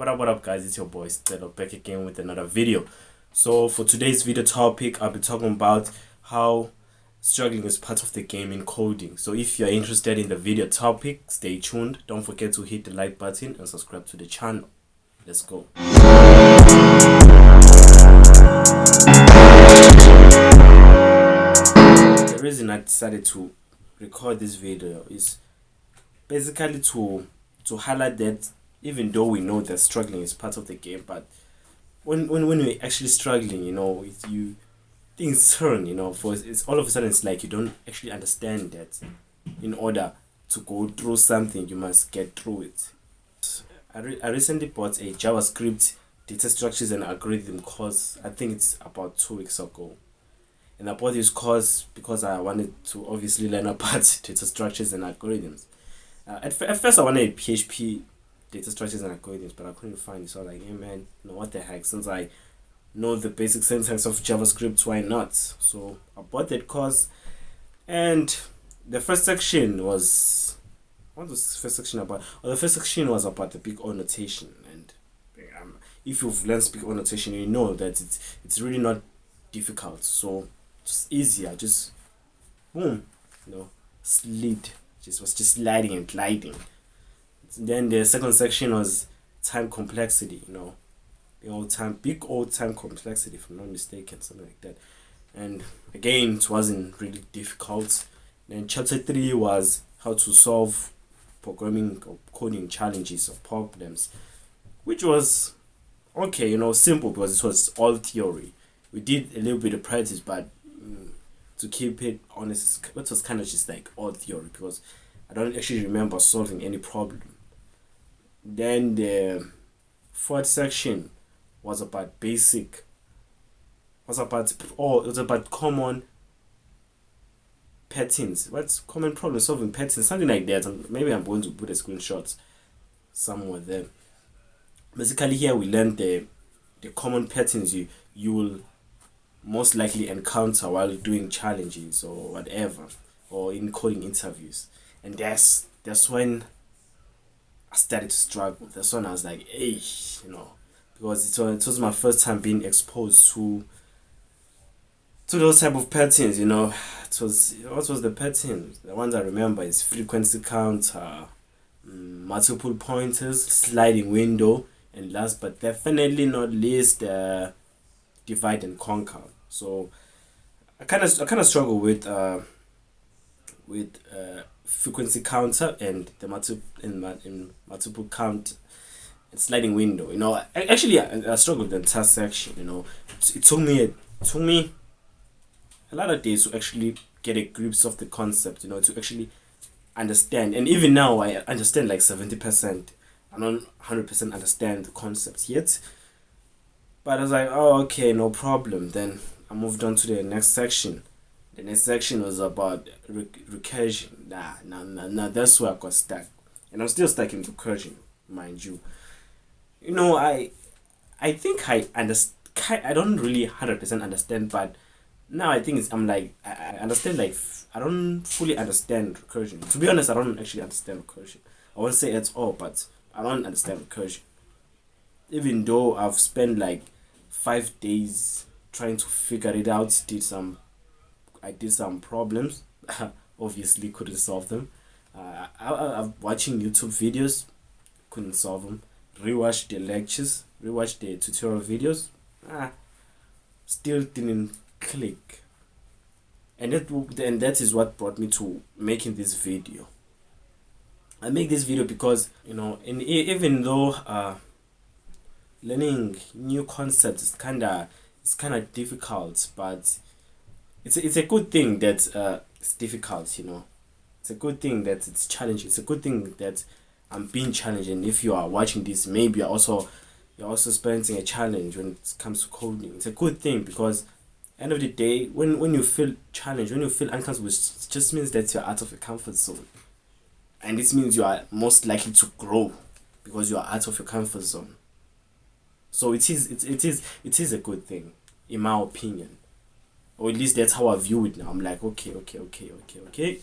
What up guys, it's your boy Stelo back again with another video. So for today's video topic, I'll be talking about how struggling is part of the game in coding. So if you're interested in the video topic, stay tuned. Don't forget to hit the like button and subscribe to the channel. Let's go. The reason I decided to record this video is basically to highlight that even though we know that struggling is part of the game, but when we're actually struggling, you things turn, for it's all of a sudden it's like you don't actually understand that in order to go through something you must get through it. I recently bought a JavaScript data structures and algorithm course. I think it's about 2 weeks ago. And I bought this course because I wanted to obviously learn about data structures and algorithms. At first I wanted PHP data structures and algorithms, but I couldn't find it. So I was like, hey man, what the heck? Since I know the basic syntax of JavaScript, why not? So I bought that course, and the first section was what was the first section about? Well, the first section was about the big O notation, and if you've learned big O notation, you know that it's really not difficult. So it's easier, just boom, slid. Was just sliding and gliding. Then the second section was time complexity, big old time complexity, if I'm not mistaken, something like that. And again, it wasn't really difficult. Then chapter 3 was how to solve programming or coding challenges or problems, which was okay, simple because it was all theory. We did a little bit of practice, but to keep it honest, it was kind of just like all theory because I don't actually remember solving any problem. Then the fourth section was about it was about common patterns. What's common problem solving patterns? Something like that. Maybe I'm going to put a screenshot somewhere there. Basically, here we learned the common patterns you will most likely encounter while doing challenges or whatever, or in coding interviews. And that's when I started to struggle. That's when I was like, hey, because it was my first time being exposed to those type of patterns. What was the pattern? The ones I remember is frequency counter, multiple pointers, sliding window, and last but definitely not least, divide and conquer. So I kind of struggle with frequency counter and the multiple count and sliding window. I struggled with the entire section. It took me a lot of days to actually get a grasp of the concept. To actually understand. And even now I understand like 70%. I don't 100% understand the concepts yet. But I was like, oh, okay, no problem. Then I moved on to the next section. The next section was about recursion. Nah, that's where I got stuck. And I'm still stuck in recursion, mind you. I think I understand. I don't really 100% understand, but now I think I understand, like, I don't fully understand recursion. To be honest, I don't actually understand recursion. I won't say at all, but I don't understand recursion. Even though I've spent like 5 days trying to figure it out, I did some problems. Obviously couldn't solve them. I'm watching YouTube videos, couldn't solve them. Rewatched the lectures, rewatched the tutorial videos, still didn't click. And that is what brought me to making this video. I make this video because even though learning new concepts is kind of difficult, but it's a good thing that it's difficult. It's a good thing that it's challenging. It's a good thing that I'm being challenged. And if you are watching this, maybe you're also experiencing a challenge when it comes to coding. It's a good thing because end of the day, when you feel challenged, when you feel uncomfortable, it just means that you're out of your comfort zone, and this means you are most likely to grow because you are out of your comfort zone. So it is a good thing, in my opinion, or at least that's how I view it now. I'm like, okay.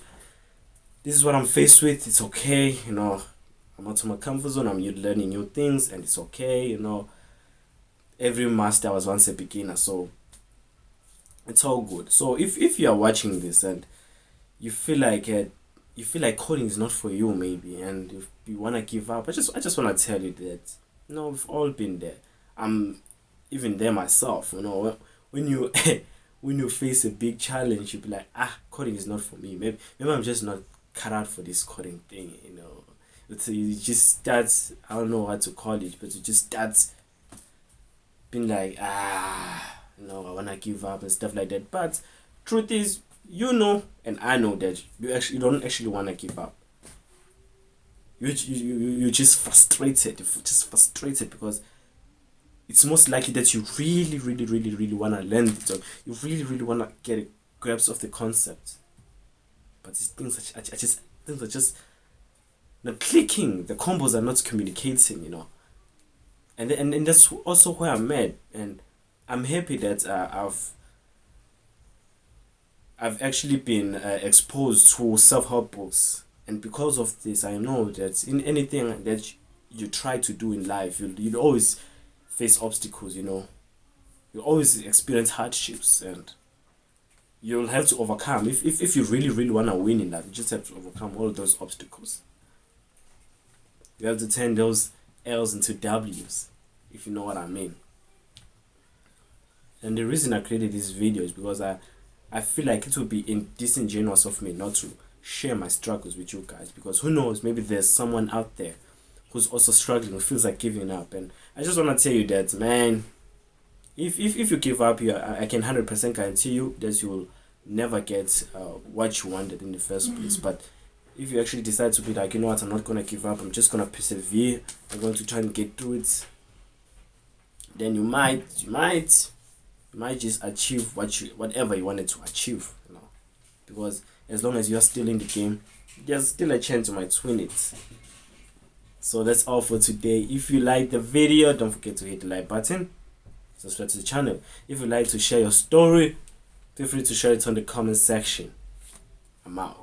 This is what I'm faced with. It's okay, I'm out of my comfort zone. I'm learning new things, and it's okay. Every master was once a beginner, so it's all good. So if you are watching this and you feel like coding is not for you, maybe, and if you wanna give up, I just wanna tell you that we've all been there. I'm even there myself. When you when you face a big challenge, you be like, coding is not for me. Maybe I'm just not cut out for this coding thing. You just start, I don't know what to call it, but you just start being like, I wanna give up and stuff like that. But truth is, and I know that you don't actually wanna give up. You're just frustrated. You're just frustrated because it's most likely that you really, really, really, really wanna learn it. Or you really, really wanna get a grasp of the concept. But things are just not clicking. The combos are not communicating. And that's also where I'm at. And I'm happy that I've actually been exposed to self-help books, and because of this, I know that in anything that you try to do in life, you'll always face obstacles. You always experience hardships, and you'll have to overcome. If you really, really want to win in life, you just have to overcome all those obstacles. You have to turn those L's into W's, if you know what I mean. And the reason I created this video is because I feel like it would be disingenuous of me not to share my struggles with you guys, because who knows, maybe there's someone out there who's also struggling, who feels like giving up. And I just want to tell you that, man, if you give up here, I can 100% guarantee you that you will never get what you wanted in the first place. But if you actually decide to be like, you know what, I'm not going to give up, I'm just going to persevere, I'm going to try and get through it, then you might just achieve whatever you wanted to achieve, because as long as you're still in the game, there's still a chance you might win it. So that's all for today. If you like the video, don't forget to hit the like button, subscribe to the channel. If you'd like to share your story, feel free to share it on the comment section. I'm out.